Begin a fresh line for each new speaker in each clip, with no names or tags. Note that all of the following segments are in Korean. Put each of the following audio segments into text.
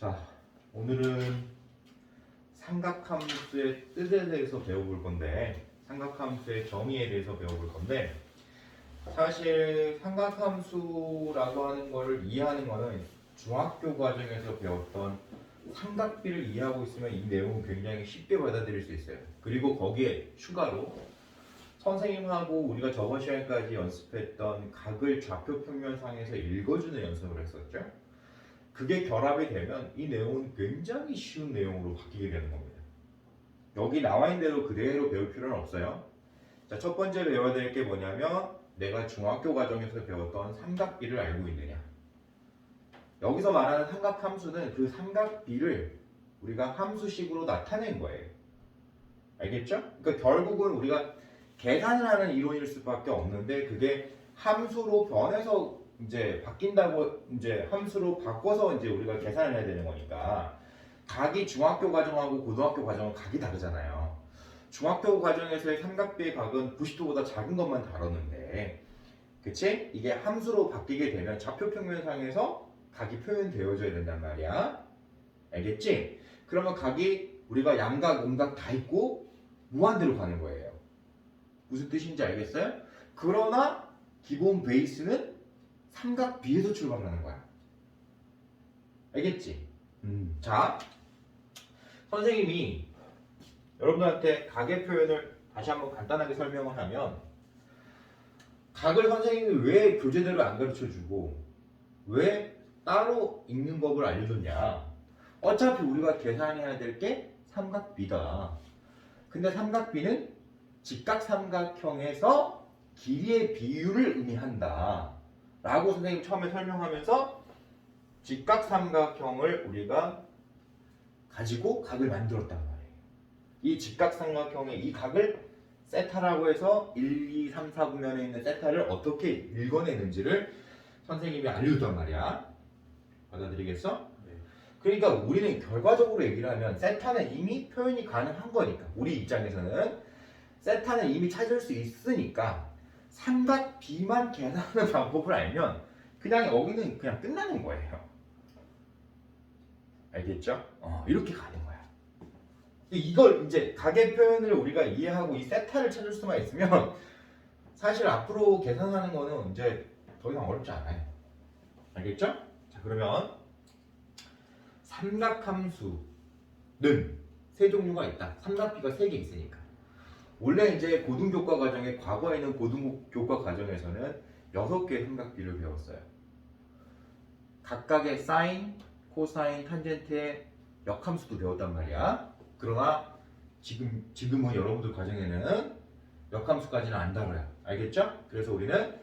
자, 오늘은 삼각함수의 뜻에 대해서 배워볼 건데, 삼각함수의 정의에 대해서 배워볼 건데, 사실 삼각함수라고 하는 거를 이해하는 거는 중학교 과정에서 배웠던 삼각비를 이해하고 있으면 이 내용은 굉장히 쉽게 받아들일 수 있어요. 그리고 거기에 추가로 선생님하고 우리가 저번 시간까지 연습했던 각을 좌표 평면상에서 읽어주는 연습을 했었죠. 그게 결합이 되면 이 내용은 굉장히 쉬운 내용으로 바뀌게 되는 겁니다. 여기 나와 있는 대로 그대로 배울 필요는 없어요. 자, 첫 번째 배워야 될 게 뭐냐면 내가 중학교 과정에서 배웠던 삼각비를 알고 있느냐. 여기서 말하는 삼각함수는 그 삼각비를 우리가 함수식으로 나타낸 거예요. 알겠죠? 그러니까 결국은 우리가 계산을 하는 이론일 수밖에 없는데 그게 함수로 변해서 이제 바뀐다고 이제 함수로 바꿔서 이제 우리가 계산을 해야 되는 거니까 각이 중학교 과정하고 고등학교 과정은 각이 다르잖아요. 중학교 과정에서의 삼각비의 각은 90도보다 작은 것만 다뤘는데 그치? 이게 함수로 바뀌게 되면 좌표 평면상에서 각이 표현되어져야 된단 말이야. 알겠지? 그러면 각이 우리가 양각, 음각 다 있고 무한대로 가는 거예요. 무슨 뜻인지 알겠어요? 그러나 기본 베이스는 삼각비에서 출발하는 거야. 알겠지? 자, 선생님이 여러분들한테 각의 표현을 다시 한번 간단하게 설명을 하면 각을 선생님이 왜 교재대로 안 가르쳐주고 왜 따로 읽는 법을 알려줬냐. 어차피 우리가 계산해야 될 게 삼각비다. 근데 삼각비는 직각삼각형에서 길이의 비율을 의미한다 라고 선생님 처음에 설명하면서 직각삼각형을 우리가 가지고 각을 만들었단 말이에요. 이 직각삼각형의 이 각을 세타라고 해서 1, 2, 3, 4 구면에 있는 세타를 어떻게 읽어내는지를 선생님이 알려줬단 말이야. 받아들이겠어? 네. 그러니까 우리는 결과적으로 얘기를 하면 세타는 이미 표현이 가능한 거니까 우리 입장에서는 세타는 이미 찾을 수 있으니까 삼각비만 계산하는 방법을 알면 그냥 여기는 그냥 끝나는 거예요. 알겠죠? 이렇게 가는 거야. 이걸 이제 각의 표현을 우리가 이해하고 이 세타를 찾을 수만 있으면 사실 앞으로 계산하는 거는 이제 더 이상 어렵지 않아요. 알겠죠? 자, 그러면 삼각함수는 세 종류가 있다. 삼각비가 3개 있으니까. 원래 이제 고등교과 과정에 과거에는 고등교과 과정에서는 6개의 삼각비를 배웠어요. 각각의 사인, 코사인, 탄젠트의 역함수도 배웠단 말이야. 그러나 지금은 여러분들 과정에는 역함수까지는 안 다뤄요. 알겠죠? 그래서 우리는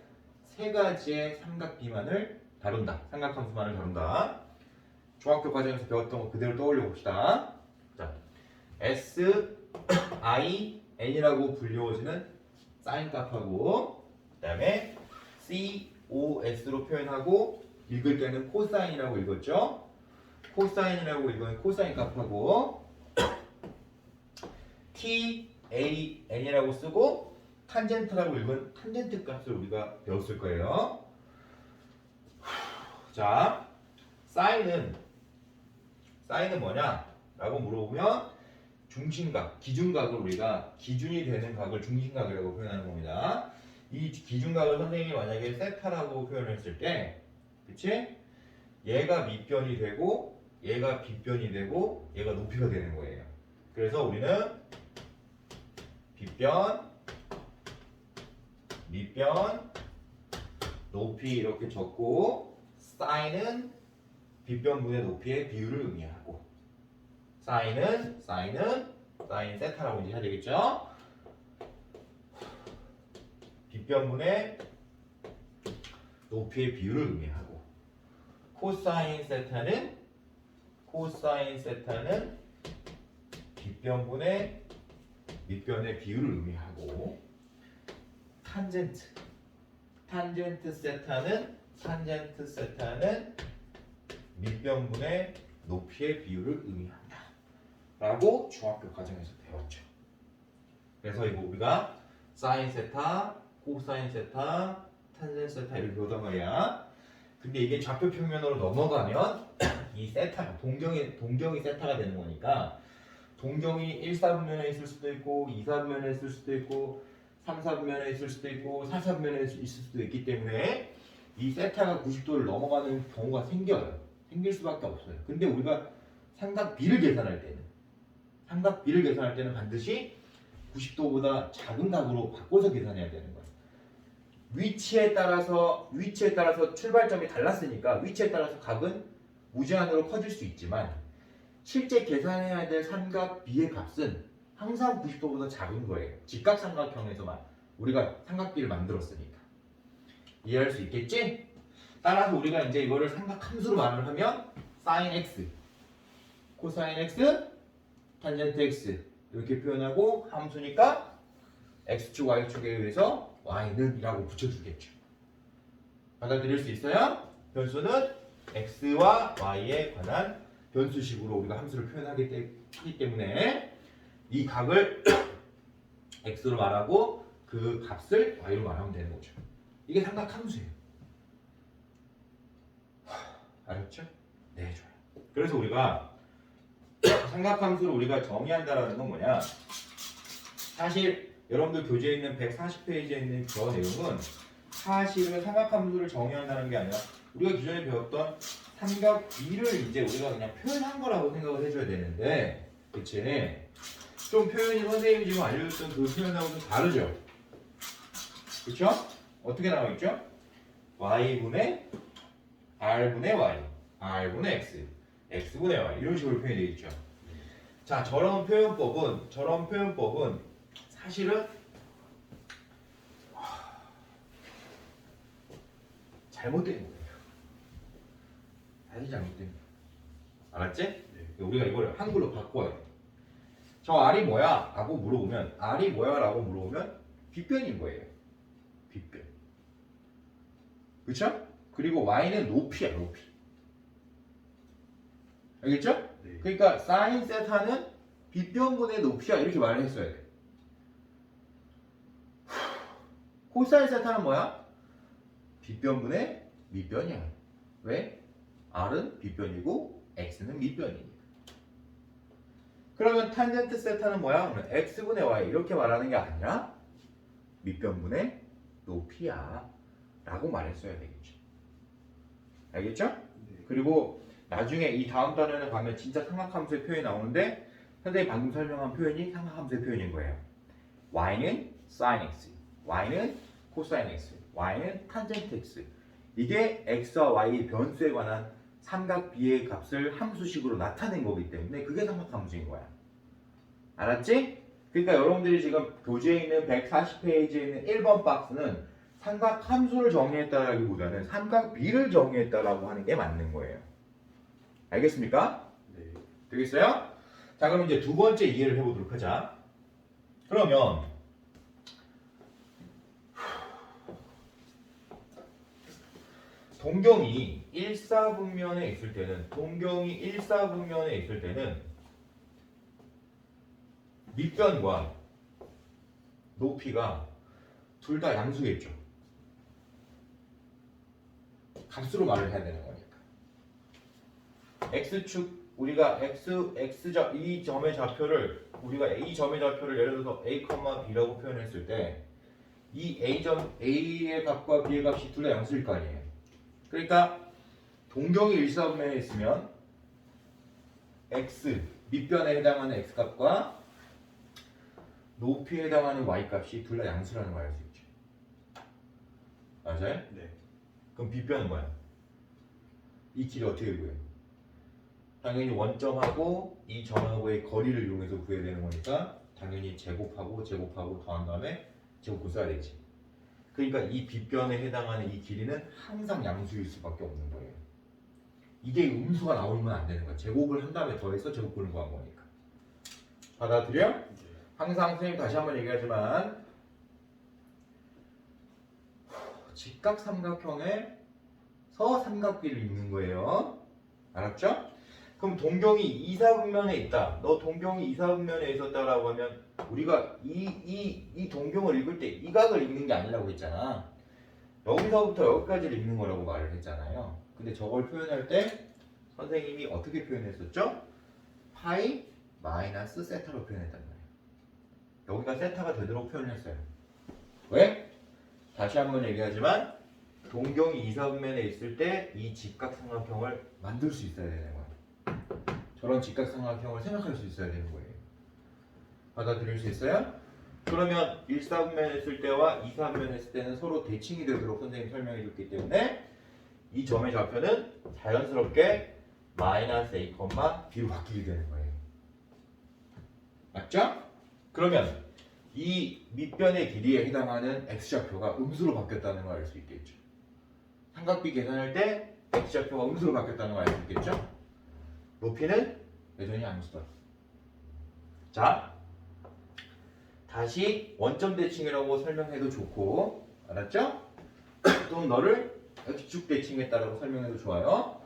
3가지의 삼각비만을 다룬다. 삼각함수만을 다룬다. 중학교 과정에서 배웠던 거 그대로 떠올려 봅시다. 자, S, I, N이라고 불리워지는 사인 값하고 그 다음에 C, O, S로 표현하고 읽을 때는 코사인이라고 읽었죠? 코사인이라고 읽으면 코사인 값하고 T, A, N이라고 쓰고 탄젠트라고 읽으면 탄젠트 값을 우리가 배웠을 거예요. 자, 사인은 뭐냐? 라고 물어보면 중심각, 기준각을 우리가 기준이 되는 각을 중심각이라고 표현하는 겁니다. 이 기준각을 선생님이 만약에 세타라고 표현했을 때 그치? 얘가 밑변이 되고 얘가 빗변이 되고 얘가 높이가 되는 거예요. 그래서 우리는 빗변, 밑변, 높이 이렇게 적고 사인은 빗변분의 높이의 비율을 의미하고 사인 세타라고 이제 해야 되겠죠? 빗변분의 높이의 비율을 의미하고 코사인 세타는 빗변분의 밑변의 비율을 의미하고 탄젠트 세타는 밑변분의 높이의 비율을 의미한다 라고 중학교 과정에서 배웠죠. 그래서 이거 우리가 사인 세타, 코사인 세타, 탄젠트 세타 이렇게 배우단 말이야. 근데 이게 좌표 평면으로 넘어가면 이 세타가 동경이 세타가 되는 거니까 동경이 1, 4분면에 있을 수도 있고 2, 4분면에 있을 수도 있고 3, 4분면에 있을 수도 있고 4, 4분면에 있을 수도 있기 때문에 이 세타가 90도를 넘어가는 경우가 생길 수밖에 없어요. 근데 우리가 삼각 B를 계산할 때는 반드시 90도보다 작은 각으로 바꿔서 계산해야 되는 거예요. 위치에 따라서 출발점이 달랐으니까 위치에 따라서 각은 무제한으로 커질 수 있지만 실제 계산해야 될 삼각 B의 값은 항상 90도보다 작은 거예요. 직각삼각형에서만 우리가 삼각 B를 만들었으니까. 이해할 수 있겠지? 따라서 우리가 이제 이거를 삼각함수로 말을 하면 sin x, 코사인 x, 탄젠트 x 이렇게 표현하고 함수니까 x축, y축에 의해서 y는 이라고 붙여주겠죠. 받아들일 수 있어요? 변수는 x와 y에 관한 변수식으로 우리가 함수를 표현하기 때문에 이 각을 x로 말하고 그 값을 y로 말하면 되는 거죠. 이게 삼각함수예요. 알았죠? 네, 좋아요. 그래서 우리가 삼각함수를 우리가 정의한다라는 건 뭐냐? 사실 여러분들 교재에 있는 140페이지에 있는 저 내용은 사실은 삼각함수를 정의한다는 게 아니라 우리가 기존에 배웠던 삼각 B를 이제 우리가 그냥 표현한 거라고 생각을 해줘야 되는데, 그치? 좀 표현이 선생님이 지금 알려줬던 그 표현하고 좀 다르죠? 그쵸? 어떻게 나와 있죠? y분의 r분의 y, r분의 x, x분의 y 이런 식으로 표현이 되어 있죠. 자, 저런 표현법은 사실은 잘못된 거예요. 사실 잘못된 거예요. 알았지? 네. 우리가 이걸 한글로 바꿔야 돼. 저 r이 뭐야? 라고 물어보면 r이 뭐야? 라고 물어보면 빗변인 거예요. 빗변. 그쵸? 그리고 y는 높이야, 높이. 알겠죠? 네. 그러니까 sin 세타는 빗변분의 높이야 이렇게 말을 했어야 돼. 코사인 세타는 뭐야? 빗변분의 밑변이야. 왜? r은 빗변이고 x는 밑변이니까. 그러면 탄젠트 세타는 뭐야? 그러면 x분의 y 이렇게 말하는 게 아니라 밑변분의 높이야 라고 말했어야 되겠죠. 알겠죠? 네. 그리고 나중에 이 다음 단원에 가면 진짜 삼각함수의 표현이 나오는데 선생님이 방금 설명한 표현이 삼각함수의 표현인 거예요. y는 sin x, y는 cosine x, y는 탄젠트 x. 이게 x와 y 변수에 관한 삼각 B의 값을 함수식으로 나타낸 거기 때문에 그게 삼각함수인 거야. 알았지? 그러니까 여러분들이 지금 교재에 있는 140페이지에 있는 1번 박스는 삼각함수를 정의했다라기보다는 삼각 B를 정의했다라고 하는 게 맞는 거예요. 알겠습니까? 네. 되겠어요? 자, 그럼 이제 두 번째 이해를 해보도록 하자. 그러면 동경이 1사분면에 있을 때는 밑변과 높이가 둘 다 양수겠죠. 값으로 말을 해야 되는 거니까. x축 우리가 이 점의 좌표를 예를 들어서 a, b라고 표현했을 때 이 a의 값과 b의 값이 둘 다 양수일 거 아니에요. 그러니까 동경이 일사분면에 있으면 x 밑변에 해당하는 x 값과 높이에 해당하는 y 값이 둘 다 양수라는 걸 알 수 있죠. 맞아요? 네. 그럼 빗변은 뭐야? 이 길이 어떻게 구해? 당연히 원점하고 이 점하고의 거리를 이용해서 구해야 되는 거니까 당연히 제곱하고 더한 다음에 제곱을 써야 되지. 그러니까 이 빗변에 해당하는 이 길이는 항상 양수일 수밖에 없는 거예요. 이게 음수가 나오면 안 되는 거야. 제곱을 한 다음에 더해서 제곱근을 구한 거니까. 받아들여? 항상 선생님 다시 한번 얘기하지만 직각삼각형에서 삼각비를 읽는 거예요. 알았죠? 그럼 동경이 이사분면에 있다. 너 동경이 이사분면에 있었다라고 하면 우리가 이 동경을 읽을 때 이 각을 읽는 게 아니라고 했잖아. 여기서부터 여기까지를 읽는 거라고 말을 했잖아요. 근데 저걸 표현할 때 선생님이 어떻게 표현했었죠? 파이 마이너스 세타로 표현했단 말이에요. 여기가 세타가 되도록 표현했어요. 왜? 다시 한번 얘기하지만 동경이 이사분면에 있을 때 이 직각삼각형을 만들 수 있어야 되는 거예요. 저런 직각삼각형을 생각할 수 있어야 되는 거예요. 받아들일 수 있어요? 그러면 1사분면에 있을 때와 2사분면에 있을 때는 서로 대칭이 되도록 선생님이 설명해 줬기 때문에 이 점의 좌표는 자연스럽게 마이너스 a, b로 바뀌게 되는 거예요. 맞죠? 그러면 이 밑변의 길이에 해당하는 x좌표가 음수로 바뀌었다는 걸 알 수 있겠죠. 삼각비 계산할 때 x좌표가 음수로 바뀌었다는 걸 알 수 있겠죠. 높이는 여전히 암수다. 자, 다시 원점 대칭이라고 설명해도 좋고, 알았죠? 또는 너를 x축 대칭했다라고 설명해도 좋아요.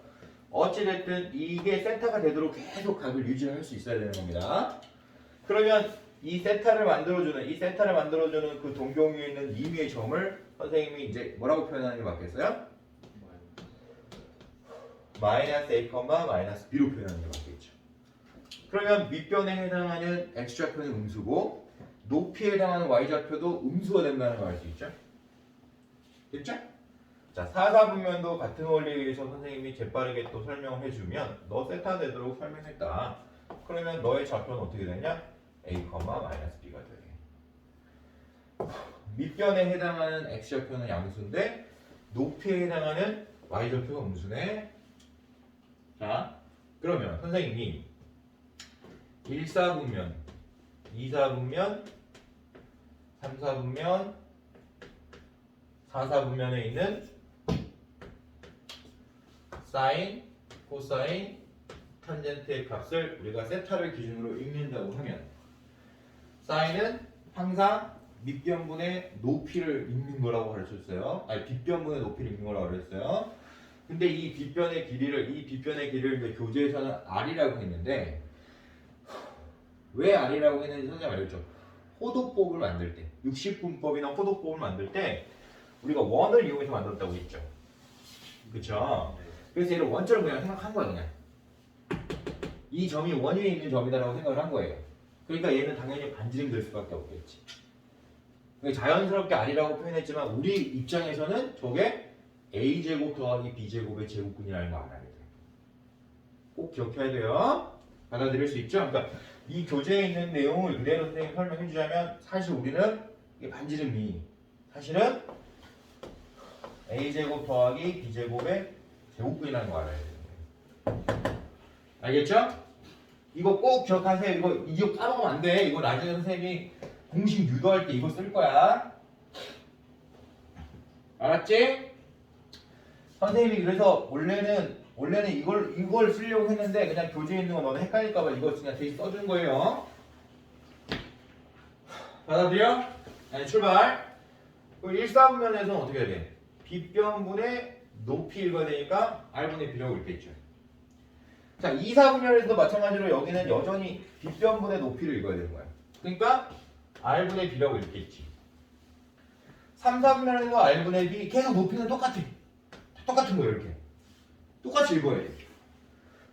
어찌됐든 이게 세타가 되도록 계속 각을 유지할 수 있어야 되는 겁니다. 그러면 이 세타를 만들어주는 그 동경위에 있는 임의의 점을 선생님이 이제 뭐라고 표현하는 게 맞겠어요? 마이너스 a, 마이너스 b로 표현하는 게 맞겠죠. 그러면 밑변에 해당하는 x좌표는 음수고 높이에 해당하는 y좌표도 음수가 된다는 걸 알 수 있죠. 됐죠? 자, 4사분면도 같은 원리에 의해서 선생님이 재빠르게 또 설명을 해주면 너 세타 되도록 설명했다. 그러면 너의 좌표는 어떻게 되냐? a, 마이너스 b가 돼. 밑변에 해당하는 x좌표는 양수인데 높이에 해당하는 y좌표가 음수네. 자, 그러면 선생님이 1사분면, 2사분면, 3사분면, 4사분면에 있는 사인, 코사인, 탄젠트의 값을 우리가 세타를 기준으로 읽는다고 하면 사인은 항상 밑변분의 높이를 읽는 거라고 가르쳤어요. 아니, 빗변분의 높이를 읽는 거라고 가르쳤어요. 근데 이 빗변의 길이를 이제 교재에서는 R이라고 했는데 왜 R이라고 했는지 선생님 알려줬죠. 호도법을 만들 때, 60분법이나 호도법을 만들 때 우리가 원을 이용해서 만들었다고 했죠. 그쵸? 그래서 얘를 원점을 그냥 생각한 거야, 그냥. 이 점이 원 위에 있는 점이다라고 생각을 한 거예요. 그러니까 얘는 당연히 반지름 될 수밖에 없겠지. 자연스럽게 R이라고 표현했지만 우리 입장에서는 저게 A제곱 더하기 B제곱의 제곱근이라는 거 알아야 돼요. 꼭 기억해야 돼요. 받아들일 수 있죠? 그러니까 이 교재에 있는 내용을 그대로 선생님이 설명해 주자면 사실 우리는 이게 반지름이 사실은 A제곱 더하기 B제곱의 제곱근이라는 거 알아야 돼요. 알겠죠? 이거 꼭 기억하세요. 이거 까먹으면 안 돼. 이거 나중에 선생님이 공식 유도할 때 이거 쓸 거야. 알았지? 선생님이 그래서 원래는 이걸 쓰려고 했는데 그냥 교재에 있는 거 너무 헷갈릴까봐 이거 그냥 대신 써준 거예요. 받아들여? 네, 출발. 1사분면에서는 어떻게 해야 돼? 빗변분의 높이 읽어야 되니까 R분의 B라고 읽겠죠. 자, 2사분면에서도 마찬가지로 여기는 여전히 빗변분의 높이를 읽어야 되는 거야. 그러니까 R분의 B라고 읽겠지. 3사분면에서 R분의 B 계속 높이는 똑같아. 똑같은 거예요, 이렇게. 똑같이 읽어야 돼.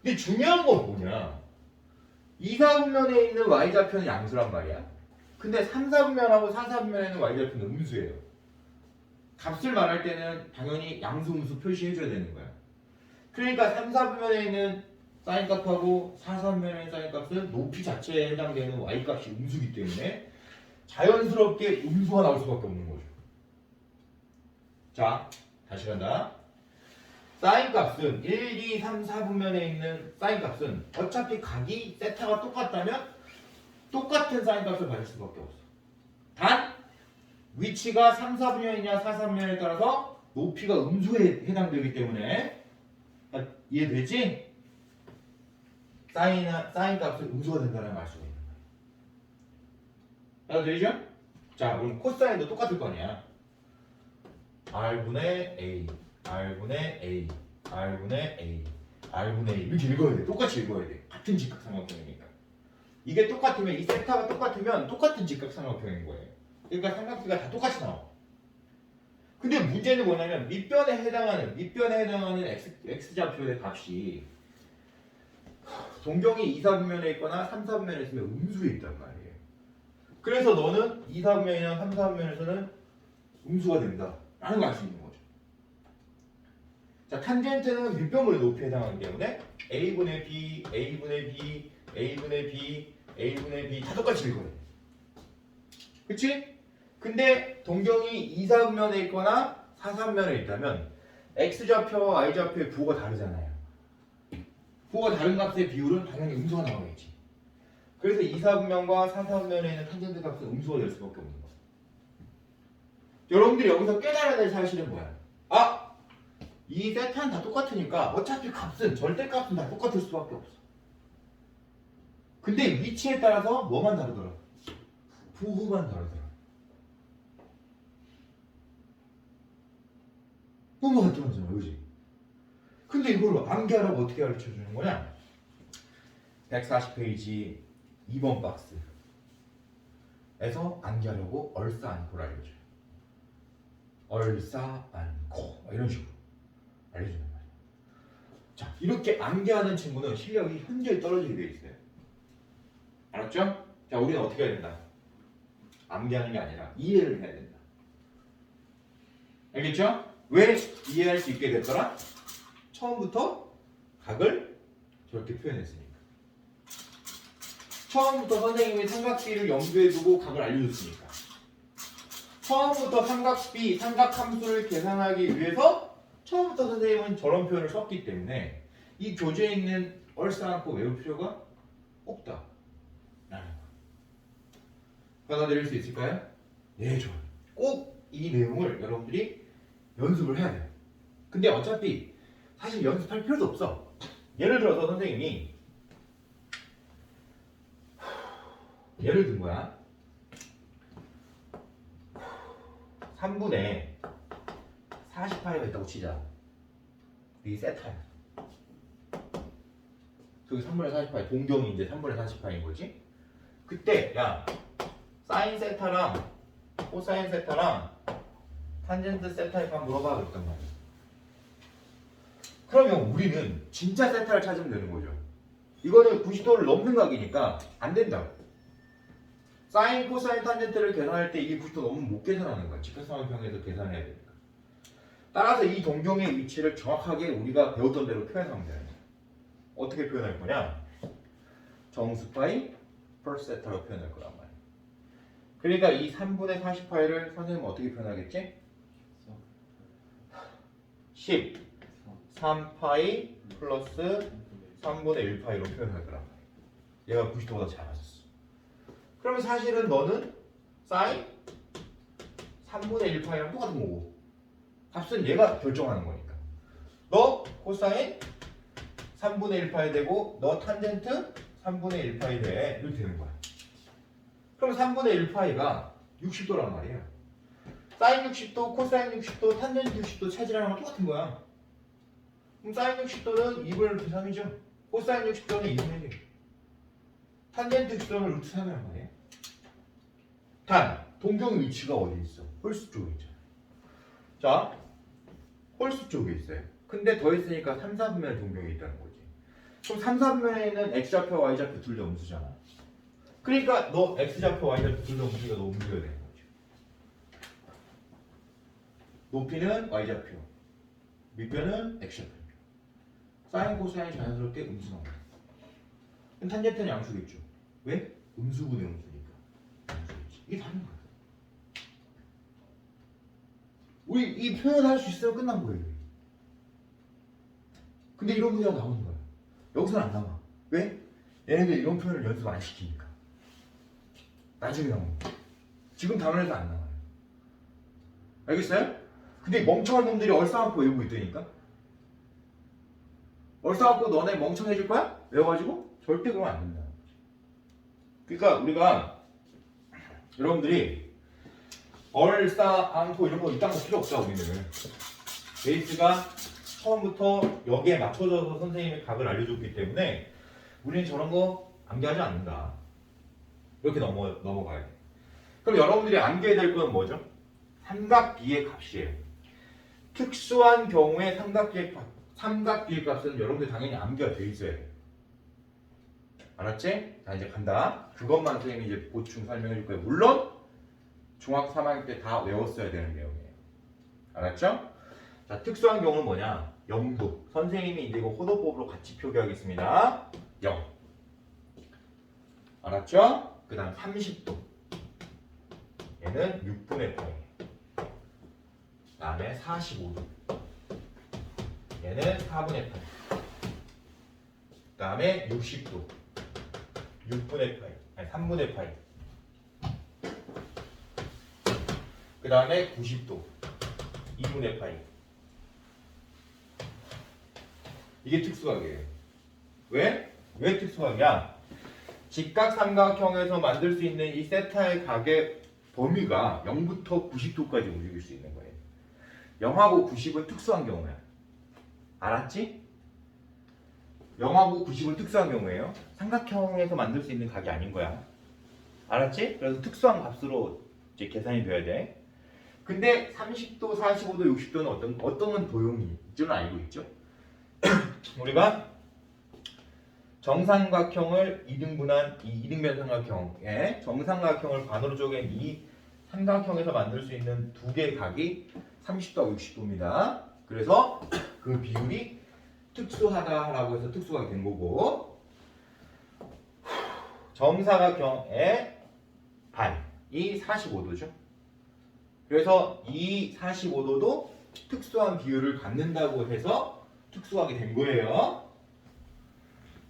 근데 중요한 건 뭐냐? 2사분면에 있는 Y좌표는 양수란 말이야. 근데 3사분면하고 4사분면에 있는 Y좌표는 음수예요. 값을 말할 때는 당연히 양수, 음수 표시해줘야 되는 거야. 그러니까 3사분면에 있는 사인값하고 4사분면에 있는 사인값은 높이 자체에 해당되는 Y값이 음수기 때문에 자연스럽게 음수가 나올 수밖에 없는 거죠. 자, 다시 간다. 사인값은 1, 2, 3, 4분면에 있는 사인값은 어차피 각이 세타가 똑같다면 똑같은 사인값을 가질 수밖에 없어. 단 위치가 3, 4분면이냐 4, 3분면에 따라서 높이가 음수에 해당되기 때문에 이해되지? 사인값은 음수가 된다는 걸 알 수가 있는 거야. 알아들리죠? 자, 그럼 코사인도 똑같을 거 아니야. R분의 A, R분의 A, R분의 A, R분의 A 이렇게 읽어야 돼. 똑같이 읽어야 돼. 같은 직각삼각형이니까. 이게 똑같으면 이 세타가 똑같으면 똑같은 직각삼각형인 거예요. 그러니까 삼각비가 다 똑같이 나와. 근데 문제는 뭐냐면 밑변에 해당하는 x좌표의 값이 동경이 2, 4분면에 있거나 3, 4분면에 있으면 음수에 있단 말이에요. 그래서 너는 2, 4분면이나 3, 4분면에서는 음수가 된다 라는 걸 알 수 있는 거죠. 자, 탄젠트는 밑변물의 높이에 해당하기 때문에 A분의 B, A분의 B, A분의 B, A분의 B 다 똑같이 읽거든. 그치? 근데 동경이 2, 4분면에 있거나 4, 3분면에 있다면 X좌표와 Y좌표의 부호가 다르잖아요. 부호가 다른 값의 비율은 당연히 음수가 나오겠지. 그래서 2, 4분면과 4, 4분면에 있는 탄젠트 값은 음수가 될 수밖에 없는 거야. 여러분들이 여기서 깨달아야 될 사실은 뭐야? 아! 이 세타는 다 똑같으니까 어차피 값은 절대값은 다 똑같을 수밖에 없어. 근데 위치에 따라서 뭐만 다르더라? 부호만 다르더라. 너무 간단하잖아, 그지? 근데 이걸 암기하라고 어떻게 가르쳐 주는 거냐? 140페이지 2번 박스에서 암기하려고 얼싸안고를 알려줘요. 얼싸안고 이런 식으로 알려주는 거예요. 자, 이렇게 암기하는 친구는 실력이 현저히 떨어지게 돼 있어요. 알았죠? 자, 우리는 어떻게 해야 된다? 암기하는 게 아니라 이해를 해야 된다. 알겠죠? 왜 이해할 수 있게 됐더라? 처음부터 각을 저렇게 표현했으니까. 처음부터 선생님이 삼각비를 염두에 두고 각을 알려줬으니까. 처음부터 삼각비, 삼각함수를 계산하기 위해서 처음부터 선생님은 저런 표현을 썼기 때문에 이 교재에 있는 얼싸안고 외울 필요가 없다. 받아들일 수 있을까요? 네, 좋아요. 꼭 이 내용을 여러분들이 연습을 해야 돼요. 근데 어차피 사실 연습할 필요도 없어. 예를 들어서 선생님이 예를 든 거야. 3분의 40파이가 있다고 치자. 이게 세타야. 저기 3분의 40파이, 동경이 이제 3분의 40파이인 거지? 그때 야 사인 세타랑 코사인 세타랑 탄젠트 세타의 값 물어봐 그랬단 말이야. 그러면 우리는 진짜 세타를 찾으면 되는 거죠. 이거는 90도를 넘는 각이니까 안 된다고. 사인, 코사인, 탄젠트를 계산할 때 이게 90도 넘으면 못 계산하는 거야. 직각삼각형에서 계산해야 되니까. 따라서 이 동경의 위치를 정확하게 우리가 배웠던 대로 표현하면 돼요. 어떻게 표현할 거냐? 정수파이 per 세타로 표현할 거란 말이야. 그러니까 이 3분의 40파이를 선생님은 어떻게 표현하겠지? 10 3파이 플러스 3분의 1파이로 표현할 거란 말이야. 얘가 90도보다 작아졌어. 그러면 사실은 너는 사인 3분의 1파이랑 똑같은 거고 값은 얘가 결정하는 거니까 너 코사인 3분의 1파이 되고 너 탄젠트 3분의 1파이 돼. 이렇게 되는 거야. 그럼 3분의 1파이가 60도란 말이야. 사인 60도, 코사인 60도, 탄젠트 60도 체질하는 건 똑같은 거야. 그럼 사인 60도는 2분의 루트 3이죠. 코사인 60도는 2분의 1. 탄젠트 60도는 루트 3이란 말이야. 단, 동경 위치가 어디 있어? 홀수 쪽에 있잖아. 자, 홀수 쪽에 있어요. 근데 더 있으니까 3, 4분면에 동경이 있다는 거지. 그럼 3, 4분면에 있는 X좌표, Y좌표 둘 다 음수잖아. 그러니까 너 X좌표, Y좌표 둘 다 음수가 너 음수가 되는 거지. 높이는 Y좌표, 밑변은 X좌표. 사인, 코사인 자연스럽게 음수 나온다. 그럼 탄젠트는 양수겠죠. 왜? 음수분의 음수니까. 양수겠지. 이게 다른 거야. 우리 이 표현할 수 있으면 끝난 거예요. 근데 이런 문제가 나오는 거야. 여기서는 안 나와. 왜? 얘네들 이런 표현을 연습 안 시키니까. 나중에 나오는 거야. 지금 단원에서 안 나와요. 알겠어요? 근데 멍청한 놈들이 얼싸안고 외우고 있다니까? 얼싸안고 너네 멍청해질 거야? 외워가지고? 절대 그러면 안 된다. 그러니까 우리가 여러분들이 얼싸안고 이런 거 이딴 거 필요 없다. 우리는 베이스가 처음부터 여기에 맞춰져서 선생님이 각을 알려줬기 때문에 우리는 저런 거 암기하지 않는다. 이렇게 넘어가야 돼. 그럼 여러분들이 암기해야 될 건 뭐죠? 삼각비의 값이에요. 특수한 경우에 삼각비의 값은 여러분들 당연히 암기가 돼 있어야 돼요. 알았지? 자 이제 간다. 그것만 선생님이 이제 보충 설명해 줄 거예요. 물론 중학 3학년 때 다 외웠어야 되는 내용이에요. 알았죠? 자 특수한 경우는 뭐냐? 0도. 선생님이 이제 이거 호도법으로 같이 표기하겠습니다. 0. 알았죠? 그 다음 30도. 얘는 6분의 8. 그 다음에 45도. 얘는 4분의 8. 그 다음에 60도. 6분의 8. 아니 3분의 8. 그 다음에 90도. 2분의 8. 이게 특수각이에요. 왜? 왜 특수각이야? 직각삼각형에서 만들 수 있는 이 세타의 각의 범위가 0부터 90도까지 움직일 수 있는 거예요. 0하고 90은 특수한 경우야. 알았지? 0하고 90은 특수한 경우예요. 삼각형에서 만들 수 있는 각이 아닌 거야. 알았지? 그래서 특수한 값으로 이제 계산이 돼야 돼. 근데 30도, 45도, 60도는 어떤 건 도용이 줄은 알고 있죠? 우리가 정삼각형을 2등분한 이 이등변 삼각형에 정삼각형을 반으로 쪼갠 이 삼각형에서 만들 수 있는 두 개의 각이 30도와 60도입니다. 그래서 그 비율이 특수하다라고 해서 특수각이 된 거고, 정사각형의 반이 45도죠. 그래서 이 45도도 특수한 비율을 갖는다고 해서 특수각이 된 거예요.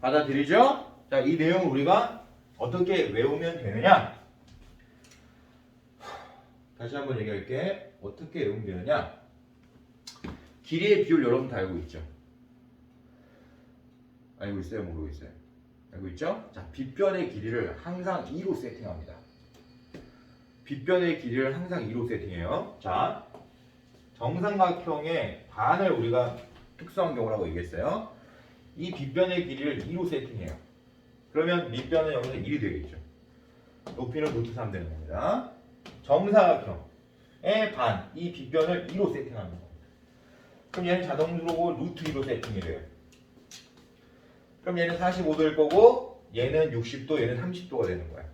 받아들이죠? 자, 이 내용을 우리가 어떻게 외우면 되느냐? 다시 한번 얘기할게. 어떻게 외우면 되느냐? 길이의 비율 여러분 다 알고 있죠? 알고 있어요? 모르고 있어요? 알고 있죠? 자, 빗변의 길이를 항상 2로 세팅합니다. 빗변의 길이를 항상 2로 세팅해요. 자, 정삼각형의 반을 우리가 특수한 경우라고 얘기했어요. 이 빗변의 길이를 2로 세팅해요. 그러면 밑변은 여기서 1이 되겠죠. 높이는 루트 3 되는 겁니다. 정사각형의 반, 이 빗변을 2로 세팅하는 겁니다. 그럼 얘는 자동으로 루트 2로 세팅이 돼요. 그럼 얘는 45도일 거고 얘는 60도, 얘는 30도가 되는 거야.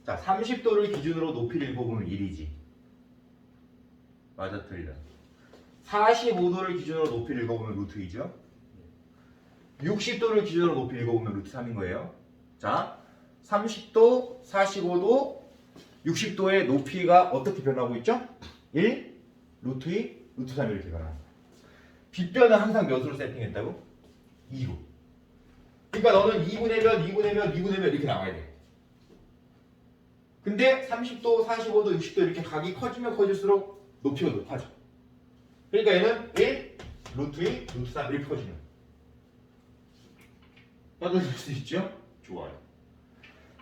자, 30도를 기준으로 높이를 읽어보면 1이지. 맞아, 틀려. 45도를 기준으로 높이를 읽어보면 루트 2죠. 60도를 기준으로 높이 읽어보면 루트 3인 거예요. 자, 30도, 45도, 60도의 높이가 어떻게 변하고 있죠? 1, 루트 2, 루트 3 이렇게 변합니다. 빗변은 항상 몇으로 세팅했다고? 2로. 그러니까 너는 2분의 몇, 2분의 몇, 2분의 몇 이렇게 나와야 돼. 근데 30도, 45도, 60도 이렇게 각이 커지면 커질수록 높이가 높아져. 그러니까 얘는 1, 루트 2, 루트 3 이렇게 커지는. 빠져줄 수 있죠? 좋아요.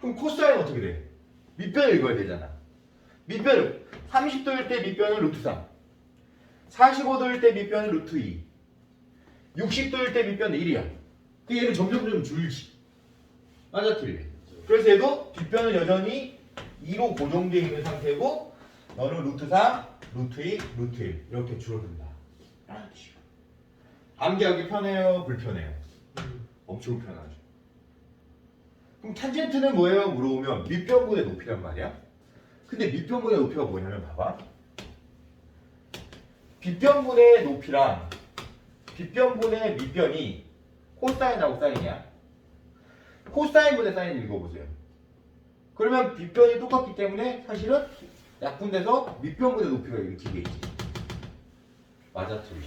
그럼 코사인은 어떻게 돼? 밑변을 읽어야 되잖아. 밑변을 30도일 때 밑변은 루트 3, 45도일 때 밑변은 루트 2, 60도일 때 밑변은 1이야. 그 얘는 점점 줄지. 맞아, 틀려. 그래서 얘도 빗변은 여전히 2로 고정되어 있는 상태고 너는 루트 3, 루트 2, 루트 1 이렇게 줄어든다. 라는 뜻이야. 암기하기 편해요? 불편해요? 엄청 편하죠. 그럼 탄젠트는 뭐예요? 물어보면 밑변분의 높이란 말이야. 근데 밑변분의 높이가 뭐냐면 봐봐. 빗변분의 높이랑 빗변분의 밑변이 코사인하고 사인이야. 코사인분의 사인 읽어보세요. 그러면 빗변이 똑같기 때문에 사실은 약분돼서 밑변분의 높이가 이렇게 돼 있지. 맞아, 틀려.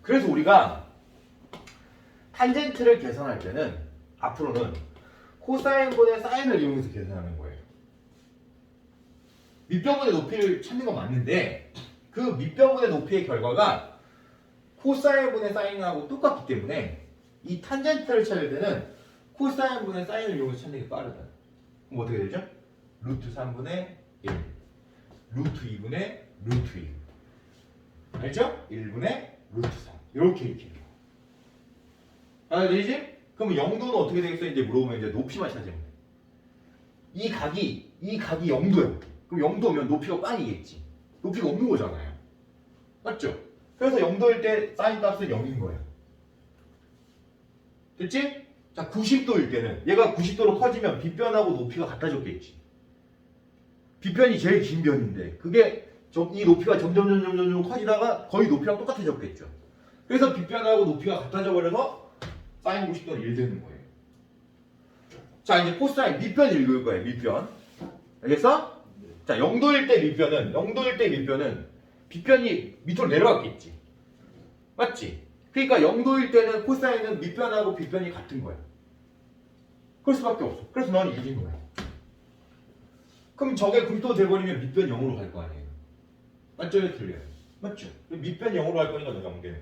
그래서 우리가 탄젠트를 계산할 때는 앞으로는 코사인분의 사인을 이용해서 계산하는 거예요. 밑변분의 높이를 찾는 건 맞는데 그 밑변분의 높이의 결과가 코사인분의 사인하고 똑같기 때문에 이 탄젠트를 찾을 때는 코사인분의 사인을 이용해서 찾는 게 빠르다. 그럼 어떻게 되죠? 루트 3분의 1, 루트 2분의 루트 2. 알죠? 1분의 루트 3. 이렇게 읽힙니다. 알겠지? 그럼 0도는 어떻게 되겠어? 이제 물어보면 이제 높이만 찾으면 돼. 이 각이 0도예요. 그럼 0도면 높이가 빵이겠지. 높이가 없는 거잖아요. 맞죠? 그래서 0도일 때 사인 값은 0인 거예요. 됐지? 자, 90도일 때는 얘가 90도로 커지면 빗변하고 높이가 같아졌겠지. 빗변이 제일 긴 변인데 그게 이 높이가 점점 커지다가 거의 높이랑 똑같아졌겠죠. 그래서 빗변하고 높이가 같아져 버려서 사인 90도는 1 되는 거예요. 자, 이제 코사인 밑변 읽을 거예요. 밑변. 알겠어? 자, 0도일 때 밑변은 빗변이 밑으로 내려갔겠지. 맞지? 그러니까 0도일 때는 코사인은 밑변하고 빗변이 같은 거야. 그럴 수밖에 없어. 그래서 넌 이긴 거야. 그럼 저게 90도 돼버리면 밑변 0으로 갈 거 아니에요. 맞죠? 틀려요. 맞죠? 밑변 0으로 갈 거니까 너 0되는.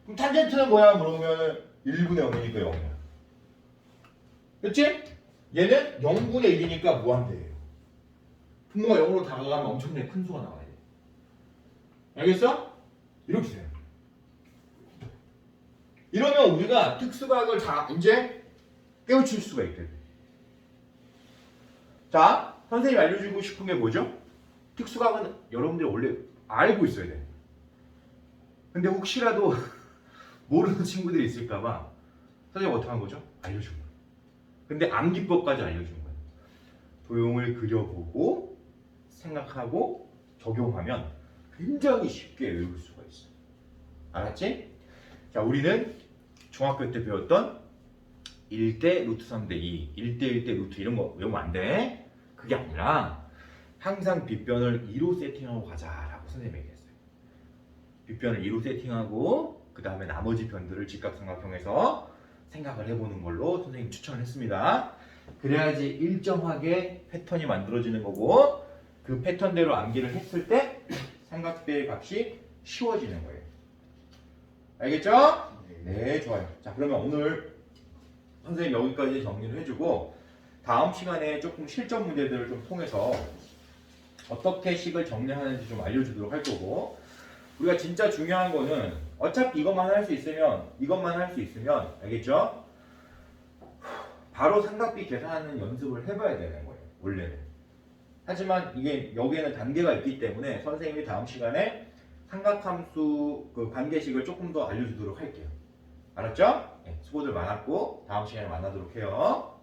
그럼 탄젠트는 뭐야? 물어보면 1분의 0이니까 0이야. 그치? 얘는 0분의 1이니까 무한대예요. 분모가 0으로 다가가면 엄청나게 큰 수가 나와야 돼. 알겠어? 이렇게 돼요. 이러면 우리가 특수각을 다 이제 깨우칠 수가 있거든. 자, 선생님이 알려주고 싶은 게 뭐죠? 특수각은 여러분들이 원래 알고 있어야 돼. 근데 혹시라도 모르는 친구들이 있을까봐 선생님이 어떻게 한 거죠? 알려준 거예요. 근데 암기법까지 알려준 거예요. 도형을 그려보고 생각하고 적용하면 굉장히 쉽게 외울 수가 있어요. 알았지? 자, 우리는 중학교 때 배웠던 1대 루트 3대 2, 1대 1대 루트 이런 거 외우면 안 돼. 그게 아니라 항상 빗변을 2로 세팅하고 가자라고 선생님이 얘기했어요. 빗변을 2로 세팅하고 그 다음에 나머지 변들을 직각삼각형에서 생각을 해보는 걸로 선생님이 추천을 했습니다. 그래야지 일정하게 패턴이 만들어지는 거고 그 패턴대로 암기를 했을 때 삼각대의 값이 쉬워지는 거예요. 알겠죠? 네, 좋아요. 자, 그러면 오늘 선생님 여기까지 정리를 해주고 다음 시간에 조금 실전 문제들을 좀 통해서 어떻게 식을 정리하는지 좀 알려주도록 할 거고 우리가 진짜 중요한 거는 어차피 이것만 할 수 있으면 알겠죠? 바로 삼각비 계산하는 연습을 해봐야 되는 거예요. 원래는. 하지만 이게 여기에는 단계가 있기 때문에 선생님이 다음 시간에 삼각함수 그 관계식을 조금 더 알려주도록 할게요. 알았죠? 네, 수고들 많았고 다음 시간에 만나도록 해요.